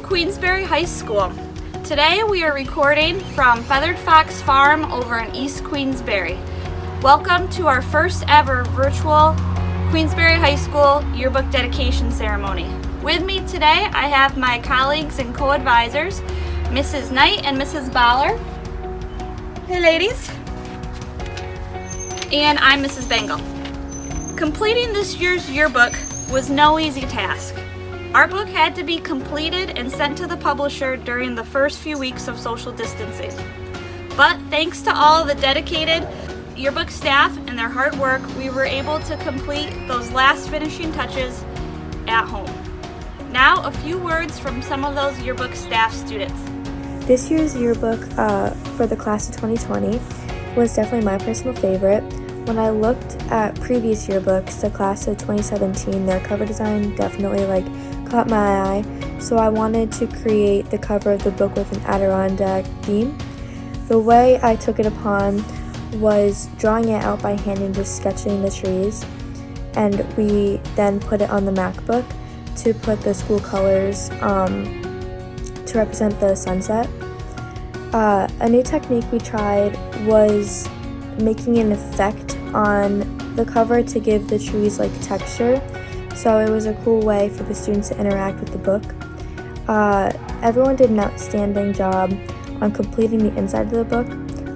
to Queensbury High School. Today we are recording from Feathered Fox Farm over in East Queensbury. Welcome to our first ever virtual Queensbury High School yearbook dedication ceremony. With me today I have my colleagues and co-advisors, Mrs. Knight and Mrs. Bauer. Hey ladies. And I'm Mrs. Bengal. Completing this year's yearbook was no easy task. Our book had to be completed and sent to the publisher during the first few weeks of social distancing. But thanks to all the dedicated yearbook staff and their hard work, we were able to complete those last finishing touches at home. Now, a few words from some of those yearbook staff students. This year's yearbook for the class of 2020 was definitely my personal favorite. When I looked at previous yearbooks, the class of 2017, their cover design definitely caught my eye, so I wanted to create the cover of the book with an Adirondack theme. The way I took it upon was drawing it out by hand and just sketching the trees, and we then put it on the MacBook to put the school colors to represent the sunset. A new technique we tried was making an effect on the cover to give the trees texture. So it was a cool way for the students to interact with the book. Everyone did an outstanding job on completing the inside of the book.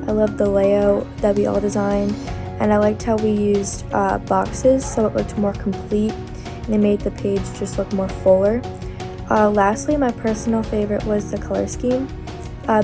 I loved the layout that we all designed, and I liked how we used boxes so it looked more complete and it made the page just look more fuller. Lastly, my personal favorite was the color scheme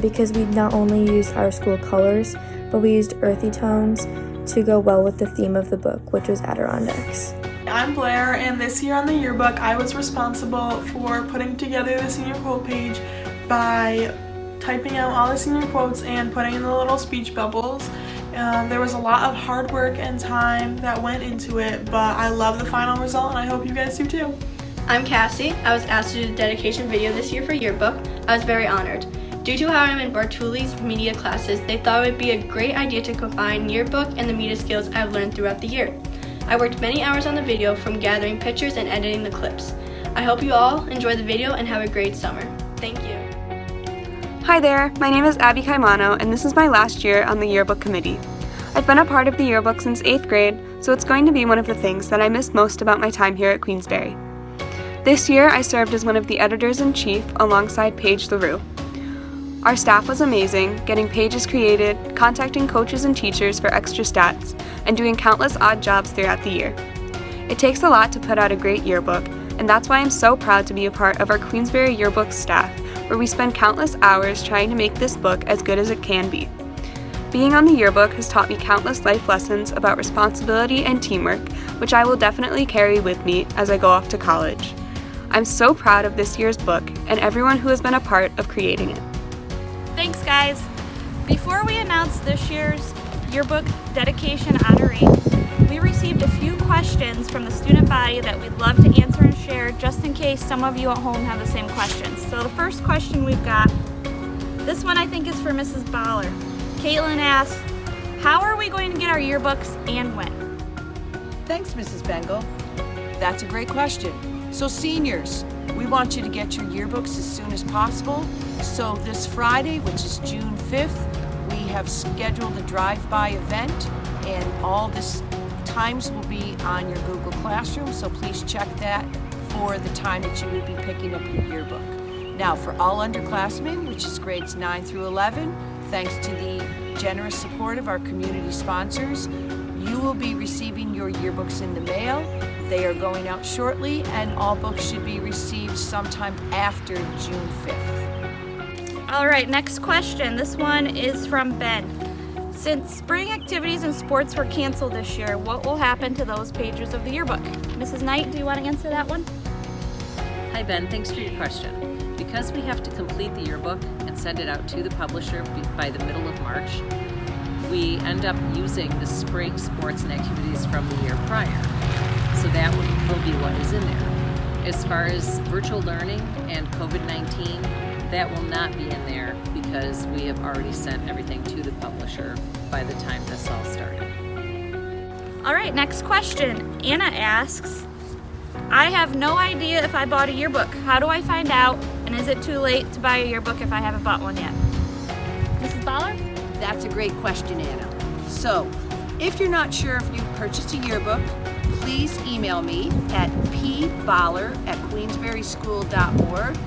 because we not only used our school colors, but we used earthy tones to go well with the theme of the book, which was Adirondacks. I'm Blair, and this year on the yearbook I was responsible for putting together the senior quote page by typing out all the senior quotes and putting in the little speech bubbles. There was a lot of hard work and time that went into it, but I love the final result and I hope you guys do too. I'm Cassie. I was asked to do a dedication video this year for yearbook. I was very honored. Due to how I'm in Bartuli's media classes, they thought it would be a great idea to combine yearbook and the media skills I've learned throughout the year. I worked many hours on the video, from gathering pictures and editing the clips. I hope you all enjoy the video and have a great summer. Thank you. Hi there, my name is CAIMANO, and this is my last year on the yearbook committee. I've been a part of the yearbook since 8th grade, so it's going to be one of the things that I miss most about my time here at Queensbury. This year, I served as one of the editors-in-chief alongside Paige LaRue. Our staff was amazing, getting pages created, contacting coaches and teachers for extra stats, and doing countless odd jobs throughout the year. It takes a lot to put out a great yearbook, and that's why I'm so proud to be a part of our Queensbury yearbook staff, where we spend countless hours trying to make this book as good as it can be. Being on the yearbook has taught me countless life lessons about responsibility and teamwork, which I will definitely carry with me as I go off to college. I'm so proud of this year's book and everyone who has been a part of creating it. Thanks guys. Before we announce this year's yearbook dedication honoree, we received a few questions from the student body that we'd love to answer and share just in case some of you at home have the same questions. So the first question we've got, this one I think is for Mrs. Bauer. Caitlin asked, how are we going to get our yearbooks and when? Thanks, Mrs. Bengal. That's a great question. So seniors, we want you to get your yearbooks as soon as possible. So this Friday, which is June 5th, we have scheduled a drive-by event, and all this times will be on your Google Classroom, so please check that for the time that you would be picking up your yearbook. Now, for all underclassmen, which is grades 9 through 11, thanks to the generous support of our community sponsors, you will be receiving your yearbooks in the mail. They are going out shortly, and all books should be received sometime after June 5th. All right, next question. This one is from Ben. Since spring activities and sports were canceled this year, what will happen to those pages of the yearbook? Mrs. Knight, do you want to answer that one? Hi Ben, thanks for your question. Because we have to complete the yearbook and send it out to the publisher by the middle of March, we end up using the spring sports and activities from the year prior. So that will be what is in there. As far as virtual learning and COVID-19, that will not be in there because we have already sent everything to the publisher by the time this all started. All right, next question. Anna asks, I have no idea if I bought a yearbook. How do I find out? And is it too late to buy a yearbook if I haven't bought one yet? Mrs. Bauer? That's a great question, Anna. So, if you're not sure if you've purchased a yearbook, please email me at pballer@queensberryschool.org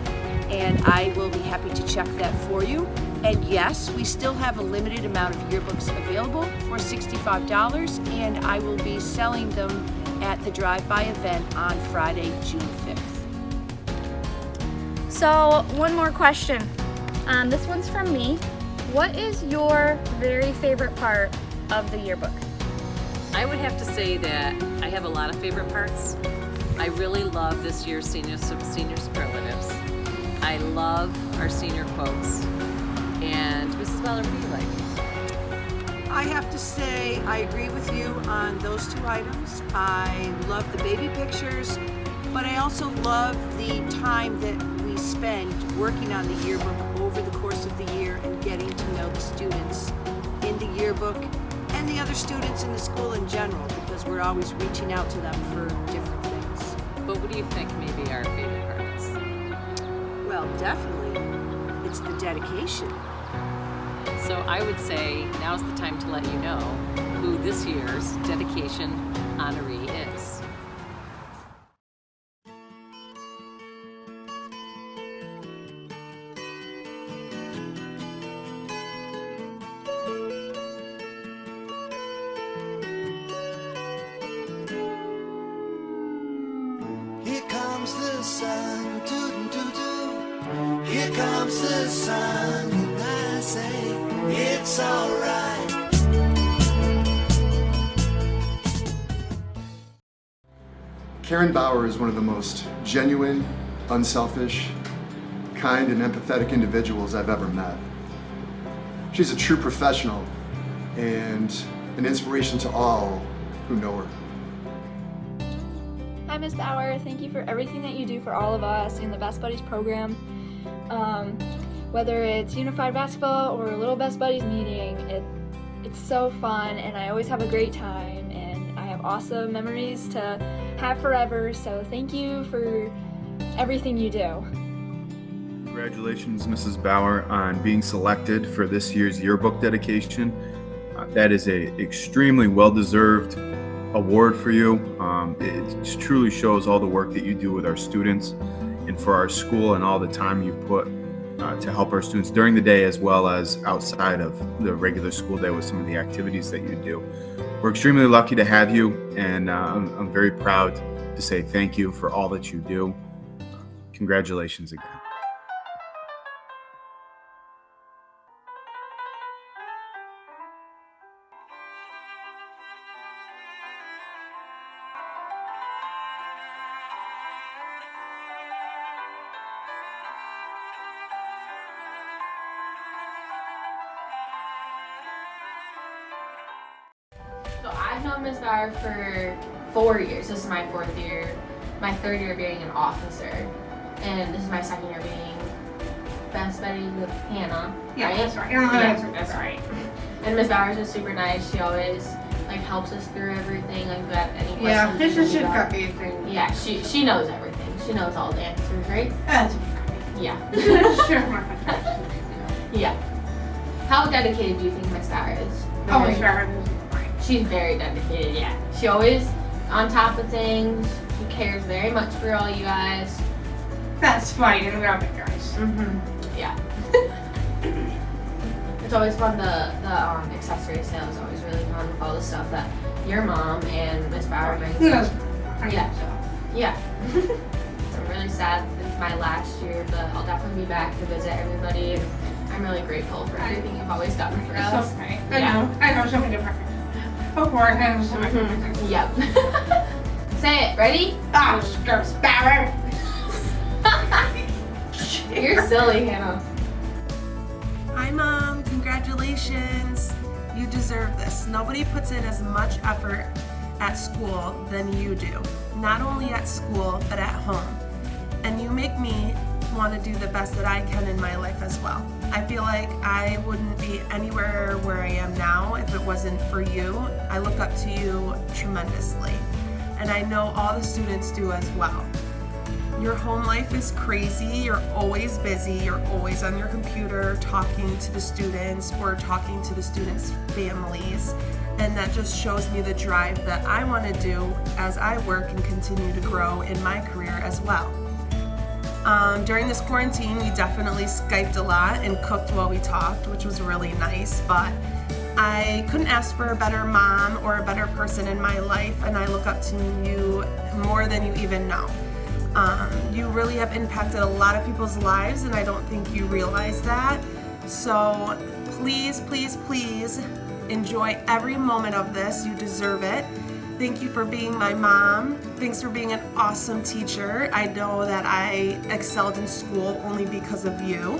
and I will be happy to check that for you. And yes, we still have a limited amount of yearbooks available for $65, and I will be selling them at the drive-by event on Friday, June 5th. So, one more question. This one's from me. What is your very favorite part of the yearbook? I would have to say that I have a lot of favorite parts. I really love this year's senior superlatives. I love our senior quotes. And Mrs. Bauer, what do you like? I have to say I agree with you on those two items. I love the baby pictures, but I also love the time that we spend working on the yearbook over the course of the year and getting to know the students in the yearbook and the other students in the school in general, because we're always reaching out to them for different things. But what do you think maybe our favorite part is? Well, definitely, it's the dedication. So I would say now's the time to let you know who this year's dedication honoree is. Here comes the sun, doo-doo-doo-doo. Here comes the sun, and I say it's alright. Karen Bauer is one of the most genuine, unselfish, kind, and empathetic individuals I've ever met. She's a true professional and an inspiration to all who know her. Hi, Ms. Bauer. Thank you for everything that you do for all of us in the Best Buddies program. Whether it's Unified Basketball or Little Best Buddies meeting, it's so fun, and I always have a great time, and I have awesome memories to have forever, so thank you for everything you do. Congratulations, Mrs. Bauer, on being selected for this year's yearbook dedication. That is a extremely well-deserved award for you. It truly shows all the work that you do with our students and for our school and all the time you put to help our students during the day as well as outside of the regular school day with some of the activities that you do. We're extremely lucky to have you, and I'm very proud to say thank you for all that you do. Congratulations again. So I've known Ms. Bauer for 4 years. This is my 4th year. My 3rd year being an officer. And this is my 2nd year being best buddy with Hannah. Yeah, right? that's right. That's right. And Ms. Bauer's just super nice. She always helps us through everything. Like if we have any questions. Yeah, this is about- got everything. Yeah, she knows everything. She knows all the answers, right? That's Yeah. sure. Yeah. How dedicated do you think Ms. Bauer is? Oh, Ms. Bauer. She's very dedicated, yeah. She always on top of things. She cares very much for all you guys. That's fine, and we love it, guys. Yeah. It's always fun. The accessory sale is always really fun with all the stuff that your mom and Miss Bauer brings. Yes. Yeah. Yeah. So I'm really sad it's my last year, but I'll definitely be back to visit everybody. And I'm really grateful for everything you've always done for us. It's okay. I know so many different. Before I have so many different. Yep. Say it. Ready? Oh, Miss Bauer. You're silly, Hannah. Hi Mom, congratulations. You deserve this. Nobody puts in as much effort at school than you do. Not only at school, but at home. And you make me want to do the best that I can in my life as well. I feel like I wouldn't be anywhere where I am now if it wasn't for you. I look up to you tremendously. And I know all the students do as well. Your home life is crazy, you're always busy, you're always on your computer talking to the students or talking to the students' families, and that just shows me the drive that I want to do as I work and continue to grow in my career as well. During this quarantine, we definitely Skyped a lot and cooked while we talked, which was really nice, but I couldn't ask for a better mom or a better person in my life, and I look up to you more than you even know. You really have impacted a lot of people's lives, and I don't think you realize that. So please, please, please enjoy every moment of this. You deserve it. Thank you for being my mom. Thanks for being an awesome teacher. I know that I excelled in school only because of you.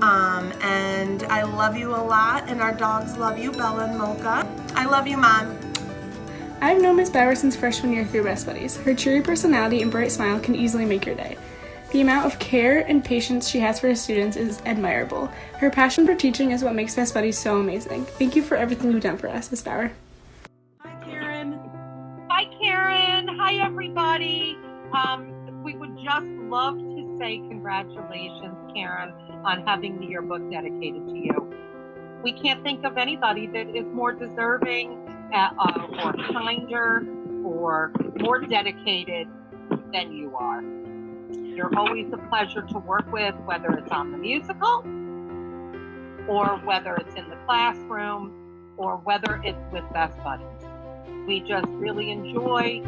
And I love you a lot, and our dogs love you, Bella and Mocha. I love you, Mom. I've known Miss Bauer since freshman year through Best Buddies. Her cheery personality and bright smile can easily make your day. The amount of care and patience she has for her students is admirable. Her passion for teaching is what makes Best Buddies so amazing. Thank you for everything you've done for us, Miss Bauer. Hi, Karen. Hi, everybody. We would just love to say congratulations, Karen, on having the yearbook dedicated to you. We can't think of anybody that is more deserving or kinder or more dedicated than you are. You're always a pleasure to work with, whether it's on the musical or whether it's in the classroom or whether it's with Best Buddies. We just really enjoy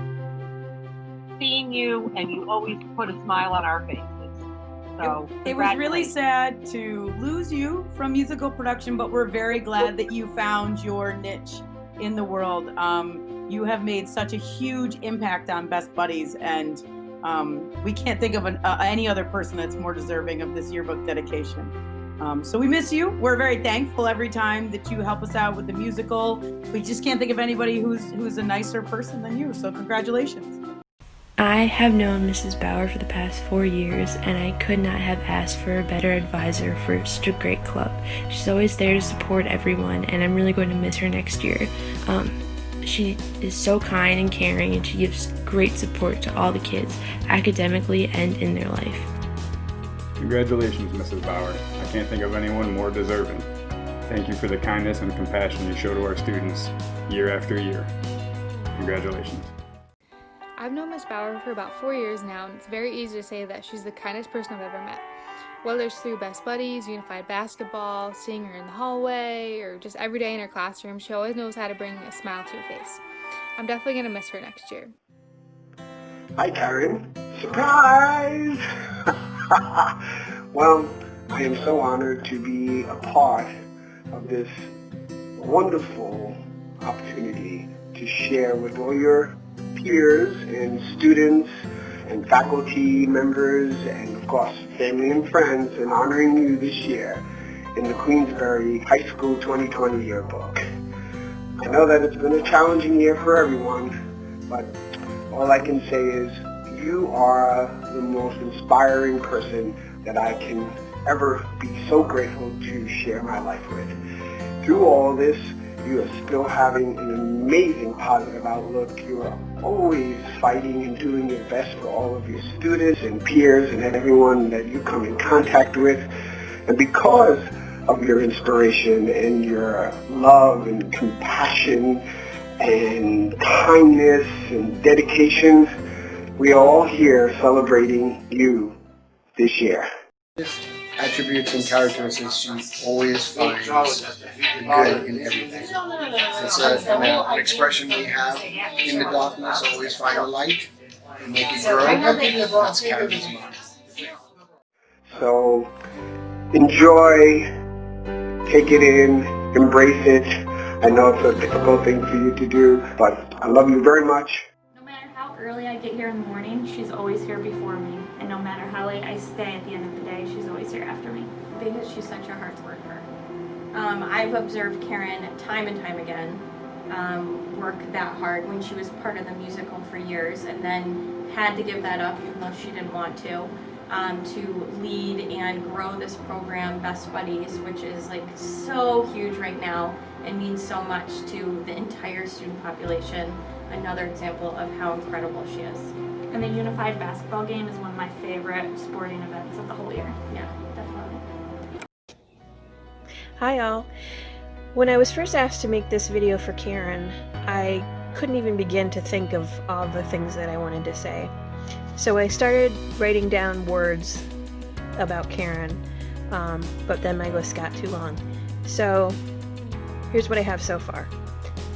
seeing you, and you always put a smile on our faces. So it was really sad to lose you from musical production, but we're very glad that you found your niche in the world. You have made such a huge impact on Best Buddies, and we can't think of any other person that's more deserving of this yearbook dedication. So we miss you. We're very thankful every time that you help us out with the musical. We just can't think of anybody who's a nicer person than you. So congratulations. I have known Mrs. Bauer for the past 4 years, and I could not have asked for a better advisor for such a great club. She's always there to support everyone, and I'm really going to miss her next year. She is so kind and caring, and she gives great support to all the kids, academically and in their life. Congratulations, Mrs. Bauer. I can't think of anyone more deserving. Thank you for the kindness and compassion you show to our students year after year. Congratulations. I've known Miss Bauer for about 4 years now, and it's very easy to say that she's the kindest person I've ever met. Whether it's through Best Buddies, Unified Basketball, seeing her in the hallway, or just every day in her classroom, she always knows how to bring a smile to your face. I'm definitely going to miss her next year. Hi, Karen. Surprise! Well, I am so honored to be a part of this wonderful opportunity to share with all your peers and students and faculty members and of course family and friends in honoring you this year in the Queensbury High School 2020 yearbook. I know that it's been a challenging year for everyone, but all I can say is you are the most inspiring person that I can ever be so grateful to share my life with. Through all this, you are still having an amazing positive outlook. You are always fighting and doing your best for all of your students and peers and everyone that you come in contact with. And because of your inspiration and your love and compassion and kindness and dedication, we are all here celebrating you this year. Attributes and characteristics you always find the good in everything. It's an expression we have in the darkness, always find a light and make it grow. That's Karen's motto. So enjoy, take it in, embrace it. I know it's a difficult thing for you to do, but I love you very much. No matter how early I get here in the morning, she's always here before me. And no matter how late I stay at the end of the day, she's always here after me. Because she's such a hard worker. I've observed Karen time and time again work that hard when she was part of the musical for years and then had to give that up even though she didn't want to lead and grow this program, Best Buddies, which is like so huge right now and means so much to the entire student population. Another example of how incredible she is. And the unified basketball game is one of my favorite sporting events of the whole year. Yeah, definitely. Hi all. When I was first asked to make this video for Karen, I couldn't even begin to think of all the things that I wanted to say. So I started writing down words about Karen, but then my list got too long. So here's what I have so far.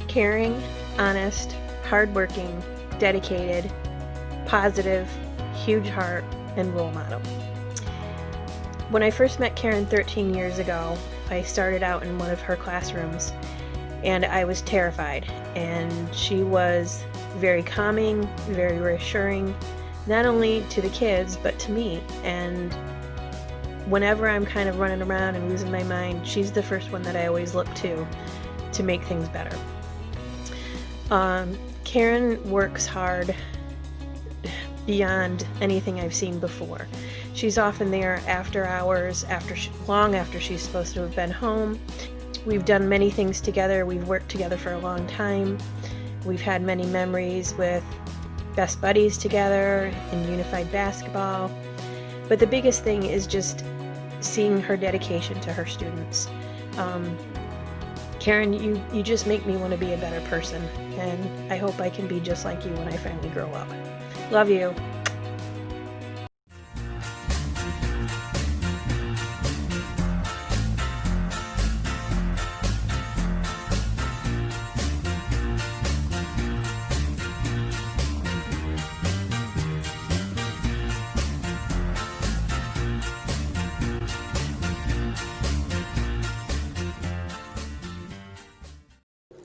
Caring, honest, hardworking, dedicated, positive, huge heart, and role model. When I first met Karen 13 years ago, I started out in one of her classrooms and I was terrified, and she was very calming, very reassuring, not only to the kids but to me. And whenever I'm kind of running around and losing my mind, she's the first one that I always look to make things better. Karen works hard beyond anything I've seen before. She's often there after hours, long after she's supposed to have been home. We've done many things together. We've worked together for a long time. We've had many memories with best buddies together in unified basketball. But the biggest thing is just seeing her dedication to her students. Karen, you just make me want to be a better person, and I hope I can be just like you when I finally grow up. Love you.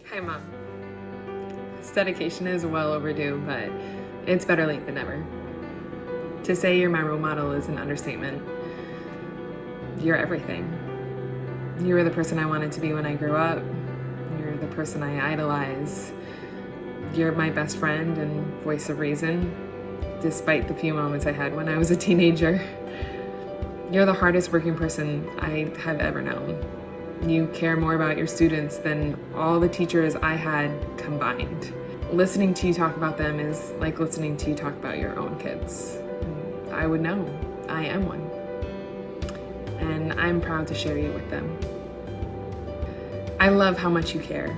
Hi, Mom. This dedication is well overdue, but it's better late than never. To say you're my role model is an understatement. You're everything. You were the person I wanted to be when I grew up. You're the person I idolize. You're my best friend and voice of reason, despite the few moments I had when I was a teenager. You're the hardest working person I have ever known. You care more about your students than all the teachers I had combined. Listening to you talk about them is like listening to you talk about your own kids. I would know. I am one. And I'm proud to share you with them. I love how much you care.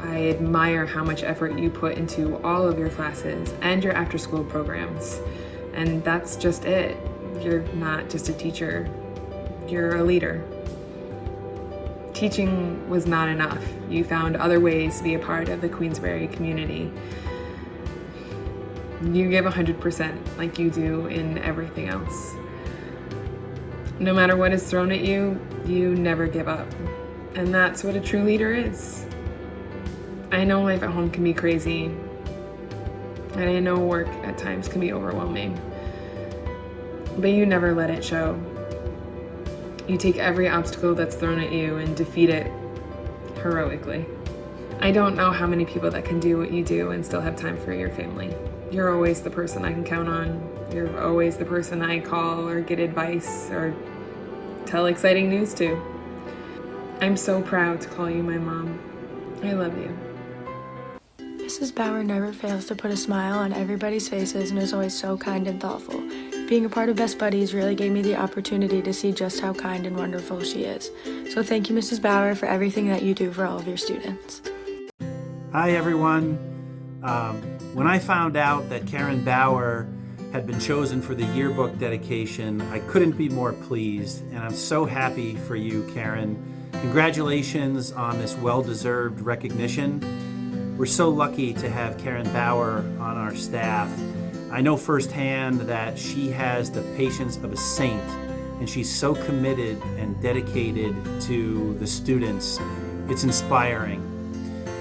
I admire how much effort you put into all of your classes and your after-school programs. And that's just it. You're not just a teacher. You're a leader. Teaching was not enough. You found other ways to be a part of the Queensbury community. You give 100% like you do in everything else. No matter what is thrown at you, you never give up. And that's what a true leader is. I know life at home can be crazy, and I know work at times can be overwhelming, but you never let it show. You take every obstacle that's thrown at you and defeat it heroically. I don't know how many people that can do what you do and still have time for your family. You're always the person I can count on. You're always the person I call or get advice or tell exciting news to. I'm so proud to call you my mom. I love you. Mrs. Bauer never fails to put a smile on everybody's faces and is always so kind and thoughtful. Being a part of Best Buddies really gave me the opportunity to see just how kind and wonderful she is. So thank you, Mrs. Bauer, for everything that you do for all of your students. Hi, everyone. When I found out that Karen Bauer had been chosen for the yearbook dedication, I couldn't be more pleased, and I'm so happy for you, Karen. Congratulations on this well-deserved recognition. We're so lucky to have Karen Bauer on our staff. I know firsthand that she has the patience of a saint, and she's so committed and dedicated to the students. It's inspiring.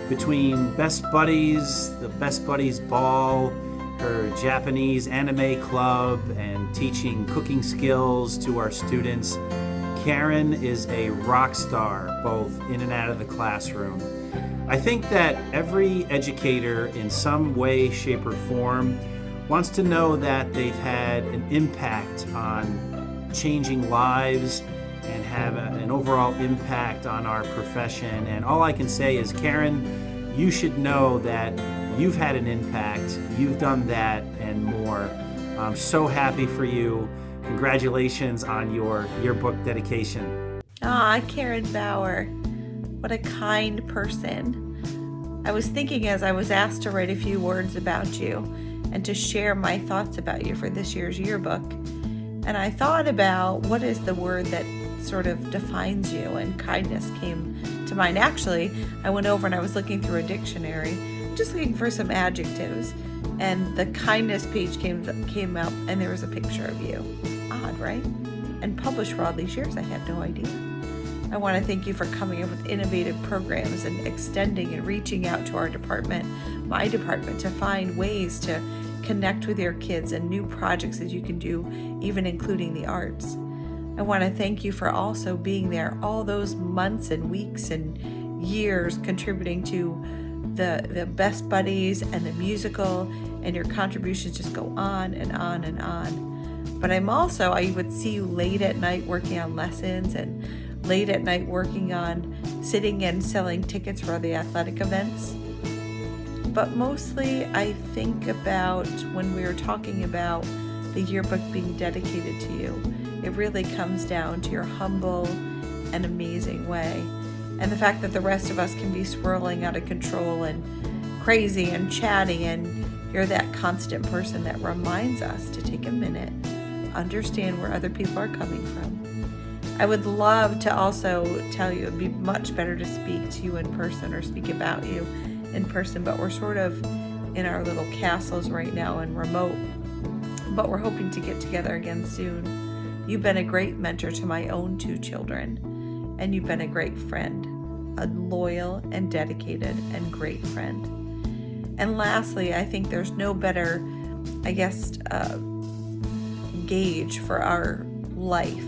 Between Best Buddies, the Best Buddies Ball, her Japanese anime club, and teaching cooking skills to our students, Karen is a rock star, both in and out of the classroom. I think that every educator in some way, shape, or form wants to know that they've had an impact on changing lives and have an overall impact on our profession. And all I can say is, Karen, you should know that You've had an impact. You've done that and more. I'm so happy for you. Congratulations on your yearbook dedication. Ah, Karen Bauer. What a kind person. I was thinking as I was asked to write a few words about you and to share my thoughts about you for this year's yearbook. And I thought about what is the word that sort of defines you, and kindness came to mind. Actually, I went over and I was looking through a dictionary, just looking for some adjectives, and the kindness page came up and there was a picture of you. Odd, right? And published for all these years, I had no idea. I want to thank you for coming up with innovative programs and extending and reaching out to our department, my department, to find ways to connect with your kids and new projects that you can do, even including the arts. I want to thank you for also being there all those months and weeks and years contributing to the Best Buddies and the musical, and your contributions just go on and on and on. But I would see you late at night working on lessons and late at night working on sitting and selling tickets for the athletic events. But mostly I think about when we were talking about the yearbook being dedicated to you, it really comes down to your humble and amazing way. And the fact that the rest of us can be swirling out of control and crazy and chatty, and you're that constant person that reminds us to take a minute, understand where other people are coming from. I would love to also tell you it'd be much better to speak to you in person or speak about you in person, but we're sort of in our little castles right now and remote, but we're hoping to get together again soon. You've been a great mentor to my own 2 children, and you've been a great friend, a loyal and dedicated and great friend. And lastly, I think there's no better, gauge for our life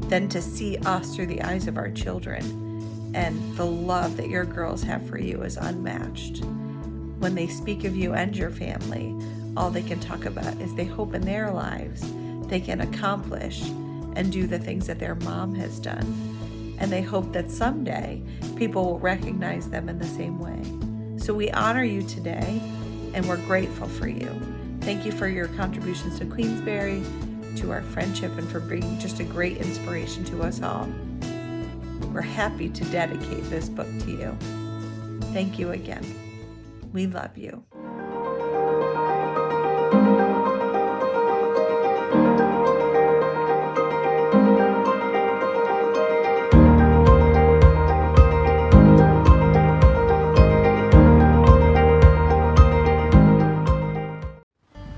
than to see us through the eyes of our children. And the love that your girls have for you is unmatched. When they speak of you and your family, all they can talk about is they hope in their lives they can accomplish and do the things that their mom has done. And they hope that someday people will recognize them in the same way. So we honor you today, and we're grateful for you. Thank you for your contributions to Queensbury, to our friendship, and for being just a great inspiration to us all. We're happy to dedicate this book to you. Thank you again. We love you.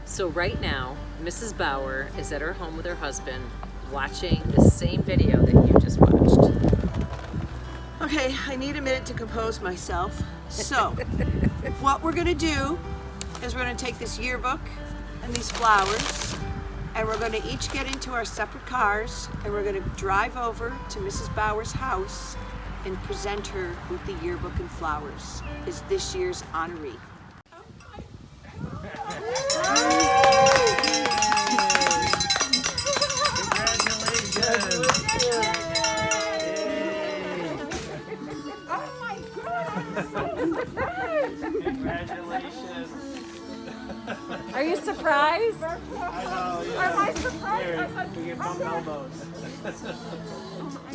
So right now, Mrs. Bauer is at her home with her husband watching the same video that you just watched. Okay, I need a minute to compose myself. So, what we're gonna do is we're gonna take this yearbook and these flowers, and we're gonna each get into our separate cars, and we're gonna drive over to Mrs. Bauer's house and present her with the yearbook and flowers as this year's honoree. Congratulations. Are you surprised? I know, yeah. Am I surprised? Here, we get bum elbows. Oh my